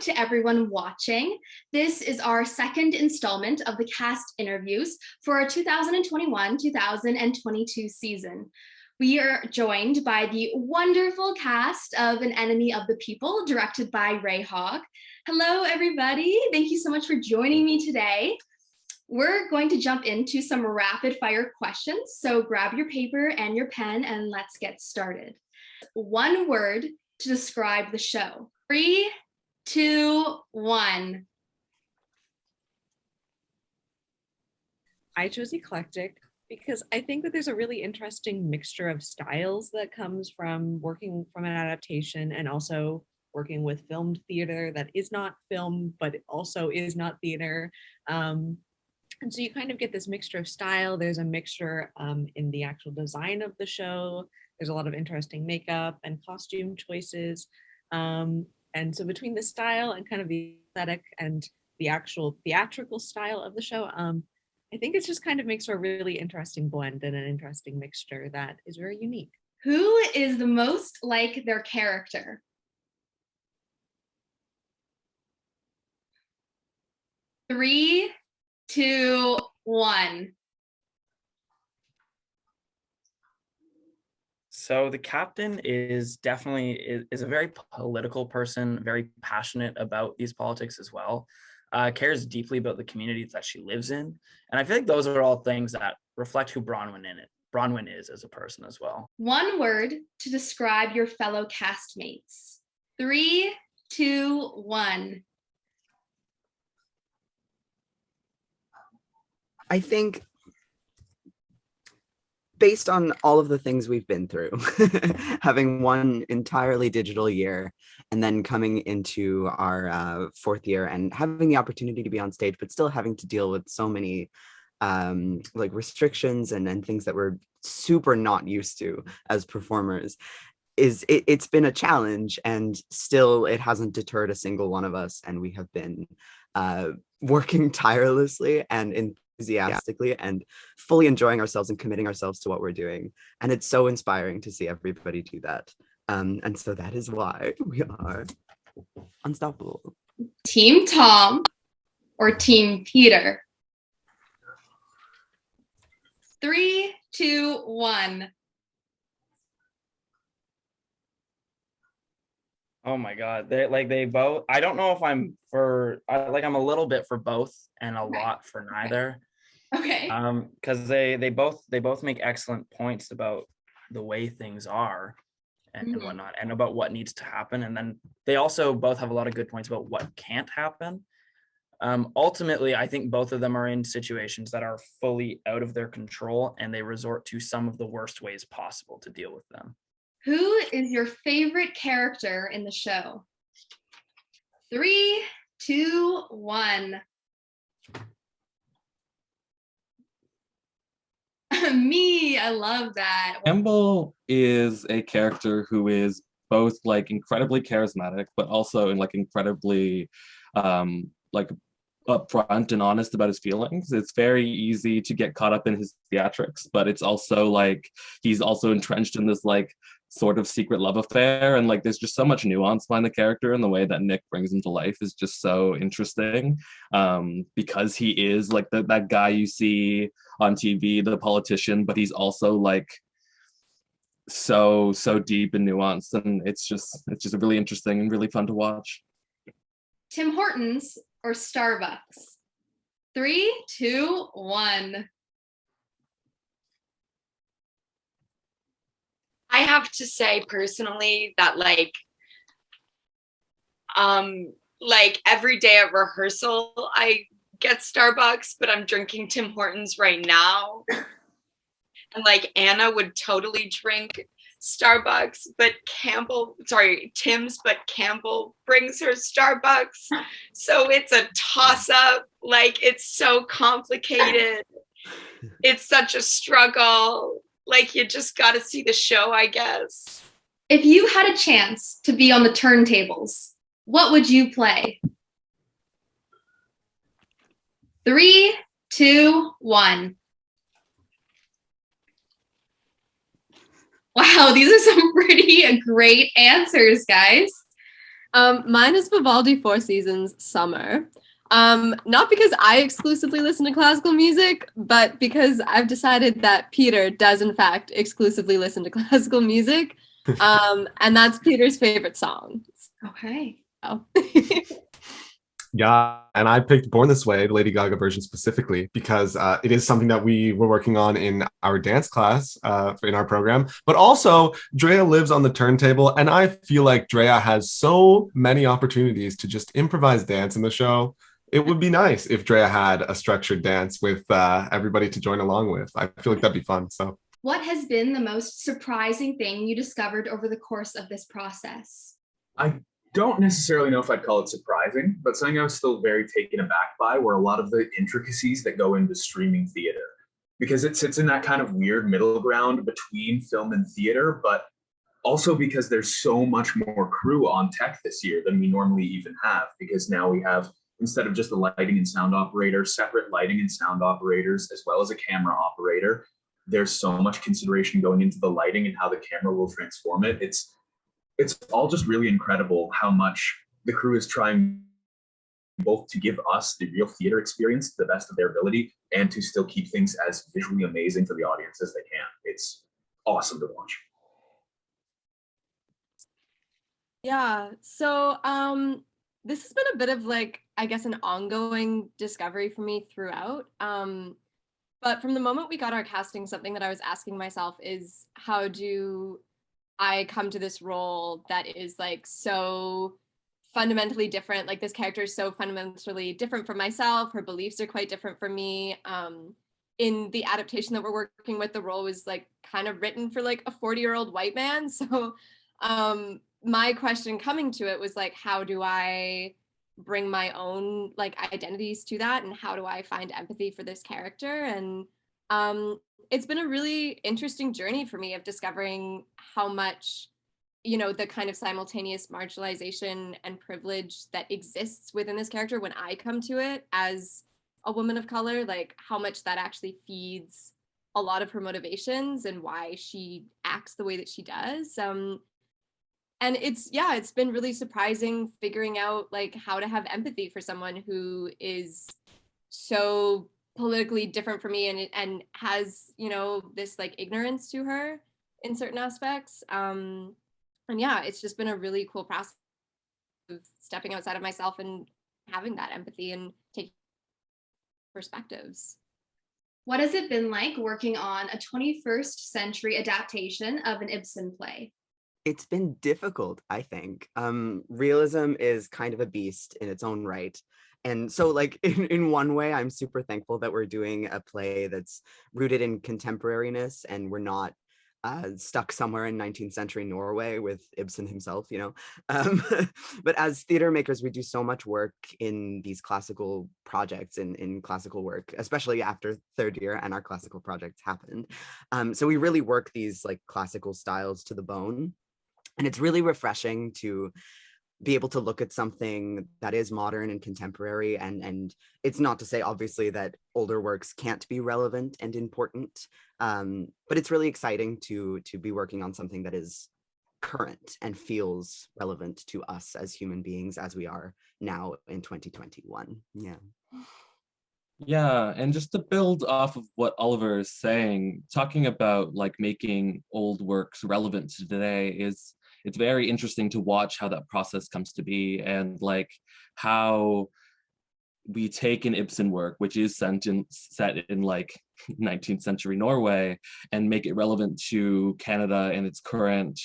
to everyone watching. This is our second installment of the cast interviews for our 2021-2022 season. We are joined by the wonderful cast of An Enemy of the People, directed by Ray Hogg. Hello, everybody. Thank you so much for joining me today. We're going to jump into some rapid fire questions, so grab your paper and your pen and let's get started. One word to describe the show. 3, 2, 1. I chose eclectic because I think that there's a really interesting mixture of styles that comes from working from an adaptation and also working with filmed theater that is not film, but also is not theater. And so you kind of get this mixture of style. There's a mixture in the actual design of the show. There's a lot of interesting makeup and costume choices. And so between the style and kind of the aesthetic and the actual theatrical style of the show, I think it just kind of makes for a really interesting blend and an interesting mixture that is very unique. Who is the most like their character? Three, 2, 1. So the captain is definitely is a very political person, very passionate about these politics as well, cares deeply about the communities that she lives in. And I feel like those are all things that reflect who Bronwyn is as a person as well. One word to describe your fellow castmates. 3, 2, 1. I think based on all of the things we've been through, having one entirely digital year and then coming into our fourth year and having the opportunity to be on stage, but still having to deal with so many like restrictions and things that we're super not used to as performers, it's been a challenge, and still it hasn't deterred a single one of us, and we have been working tirelessly and enthusiastically and fully enjoying ourselves and committing ourselves to what we're doing. And it's so inspiring to see everybody do that. And so that is why we are unstoppable. Team Tom or Team Peter? 3, 2, 1. Oh my God. They both, I don't know if I'm a little bit for both and a lot for neither. Okay. Because they both make excellent points about the way things are and whatnot, and about what needs to happen. And then they also both have a lot of good points about what can't happen. Ultimately, I think both of them are in situations that are fully out of their control, and they resort to some of the worst ways possible to deal with them. Who is your favorite character in the show? 3, 2, 1. Me, I love that. Campbell is a character who is both like incredibly charismatic, but also incredibly upfront and honest about his feelings. It's very easy to get caught up in his theatrics, but it's also like he's also entrenched in this sort of secret love affair, and there's just so much nuance behind the character, and the way that Nick brings him to life is just so interesting, because he is that guy you see on TV, the politician, but he's also so deep and nuanced, and it's just really interesting and really fun to watch. Tim Hortons or Starbucks? 3, 2, 1. I have to say personally that every day at rehearsal I get Starbucks, but I'm drinking Tim Hortons right now. And Anna would totally drink Starbucks, but Tim's, but Campbell brings her Starbucks. So it's a toss up. It's so complicated. It's such a struggle. You just got to see the show, I guess. If you had a chance to be on the turntables, what would you play? 3, 2, 1. Wow, these are some pretty great answers, guys. Mine is Vivaldi Four Seasons Summer. Not because I exclusively listen to classical music, but because I've decided that Peter does in fact exclusively listen to classical music. And that's Peter's favorite song. Okay. Oh. Yeah, and I picked Born This Way, the Lady Gaga version specifically, because it is something that we were working on in our dance class in our program. But also, Drea lives on the turntable, and I feel like Drea has so many opportunities to just improvise dance in the show. It would be nice if Drea had a structured dance with everybody to join along with. I feel like that'd be fun. So, what has been the most surprising thing you discovered over the course of this process? I don't necessarily know if I'd call it surprising, but something I was still very taken aback by were a lot of the intricacies that go into streaming theater, because it sits in that kind of weird middle ground between film and theater, but also because there's so much more crew on tech this year than we normally even have, because now we have, instead of just the lighting and sound operator, separate lighting and sound operators, as well as a camera operator. There's so much consideration going into the lighting and how the camera will transform it. It's all just really incredible how much the crew is trying both to give us the real theater experience to the best of their ability and to still keep things as visually amazing for the audience as they can. It's awesome to watch. Yeah, so this has been a bit of like, I guess, an ongoing discovery for me throughout. But from the moment we got our casting, something that I was asking myself is, how do I come to this role that is like so fundamentally different? Like, this character is so fundamentally different from myself. Her beliefs are quite different from me. In the adaptation that we're working with, the role was like kind of written for like a 40-year-old white man. So my question coming to it was like, how do I bring my own like identities to that, and how do I find empathy for this character? And it's been a really interesting journey for me of discovering how much, you know, the kind of simultaneous marginalization and privilege that exists within this character when I come to it as a woman of color, like how much that actually feeds a lot of her motivations and why she acts the way that she does. And it's been really surprising figuring out like how to have empathy for someone who is so politically different from me and has, you know, this like ignorance to her in certain aspects. And yeah, it's just been a really cool process of stepping outside of myself and having that empathy and taking perspectives. What has it been like working on a 21st century adaptation of an Ibsen play? It's been difficult, I think. Realism is kind of a beast in its own right. And so like in one way, I'm super thankful that we're doing a play that's rooted in contemporariness and we're not stuck somewhere in 19th century Norway with Ibsen himself, you know. But as theater makers, we do so much work in these classical projects, in classical work, especially after third year and our classical projects happened. So we really work these like classical styles to the bone. And it's really refreshing to be able to look at something that is modern and contemporary. And it's not to say, obviously, that older works can't be relevant and important, but it's really exciting to be working on something that is current and feels relevant to us as human beings as we are now in 2021. Yeah. Yeah, and just to build off of what Oliver is saying, talking about like making old works relevant to today it's very interesting to watch how that process comes to be, and like how we take an Ibsen work, which is set in like 19th century Norway, and make it relevant to Canada and its current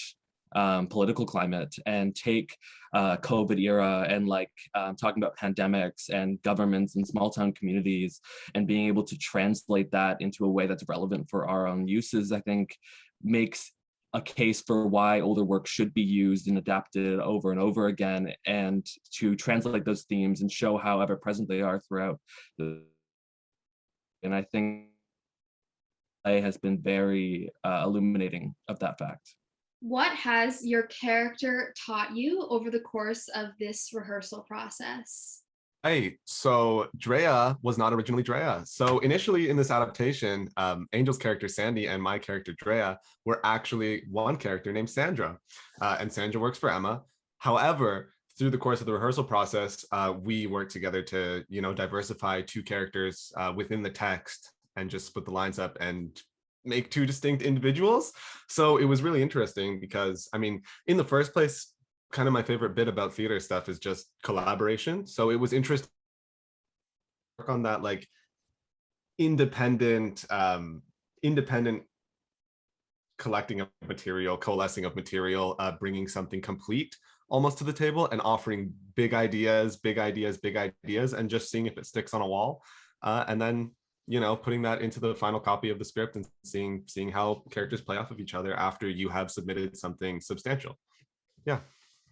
political climate, and take COVID era and like talking about pandemics and governments and small town communities, and being able to translate that into a way that's relevant for our own uses, I think makes a case for why older work should be used and adapted over and over again, and to translate those themes and show how ever present they are throughout. And I think play has been very illuminating of that fact. What has your character taught you over the course of this rehearsal process? Hey, so Drea was not originally Drea. So initially in this adaptation, Angel's character Sandy and my character Drea were actually one character named Sandra. And Sandra works for Emma. However, through the course of the rehearsal process, we worked together to, diversify two characters within the text and just split the lines up and make two distinct individuals. So it was really interesting because, I mean, in the first place, kind of my favorite bit about theater stuff is just collaboration. So it was interesting to work on that, like, independent collecting of material, coalescing of material, bringing something complete almost to the table and offering big ideas, and just seeing if it sticks on a wall. And then, putting that into the final copy of the script and seeing how characters play off of each other after you have submitted something substantial.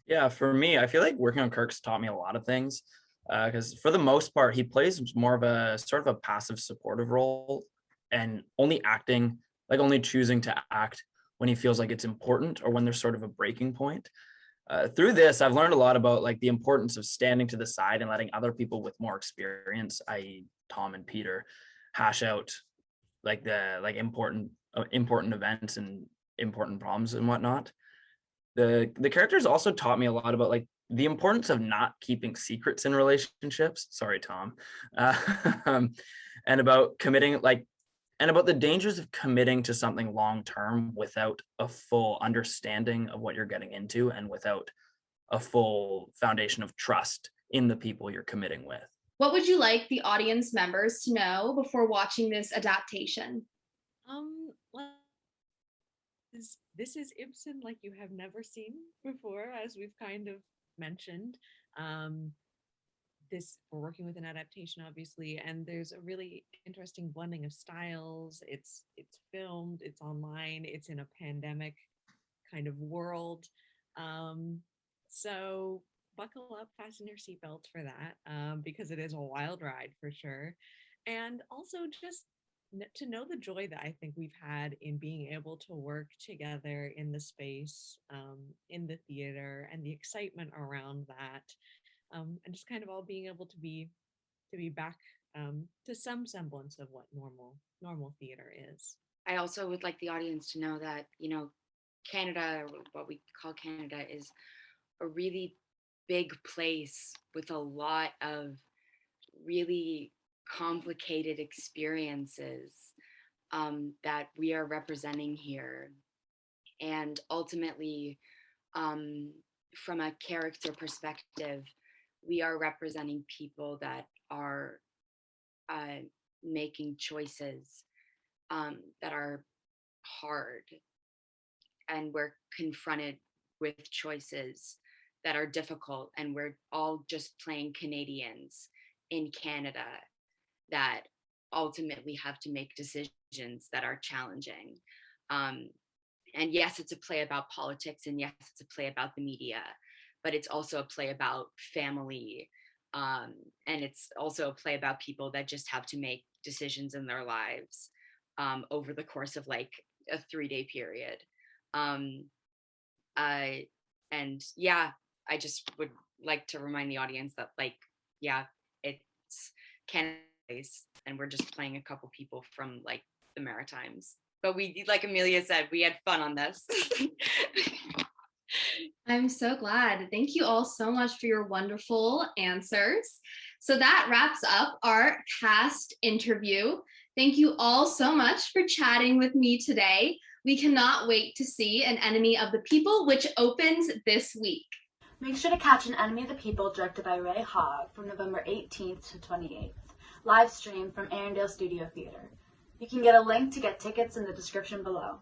Yeah, for me, I feel like working on Kirk's taught me a lot of things, because for the most part, he plays more of a sort of a passive supportive role and only choosing to act when he feels like it's important or when there's sort of a breaking point. Through this, I've learned a lot about like the importance of standing to the side and letting other people with more experience, i.e. Tom and Peter, hash out like the important events and important problems and whatnot. The characters also taught me a lot about like the importance of not keeping secrets in relationships. Sorry, Tom. And about committing, and about the dangers of committing to something long term without a full understanding of what you're getting into and without a full foundation of trust in the people you're committing with. What would you like the audience members to know before watching this adaptation? This is Ibsen like you have never seen before, as we've kind of mentioned. We're working with an adaptation, obviously, and there's a really interesting blending of styles. It's filmed, it's online, it's in a pandemic kind of world. So buckle up, fasten your seatbelts for that, because it is a wild ride for sure. And also just to know the joy that I think we've had in being able to work together in the space, in the theater, and the excitement around that, and just kind of all being able to be back to some semblance of what normal theater is. I also would like the audience to know that, Canada, or what we call Canada, is a really big place with a lot of really complicated experiences that we are representing here. And ultimately, from a character perspective, we are representing people that are making choices that are hard. And we're confronted with choices that are difficult. And we're all just plain Canadians in Canada that ultimately have to make decisions that are challenging. And yes, it's a play about politics, and yes, it's a play about the media, but it's also a play about family. And it's also a play about people that just have to make decisions in their lives over the course of like a 3-day period. And yeah, I just would like to remind the audience that it's Canada, and we're just playing a couple people from like the Maritimes. But we, like Amelia said, we had fun on this. I'm so glad. Thank you all so much for your wonderful answers. So that wraps up our cast interview. Thank you all so much for chatting with me today. We cannot wait to see An Enemy of the People, which opens this week. Make sure to catch An Enemy of the People, directed by Ray Hogg, from November 18th to 28th. Live stream from Erindale Studio Theatre. You can get a link to get tickets in the description below.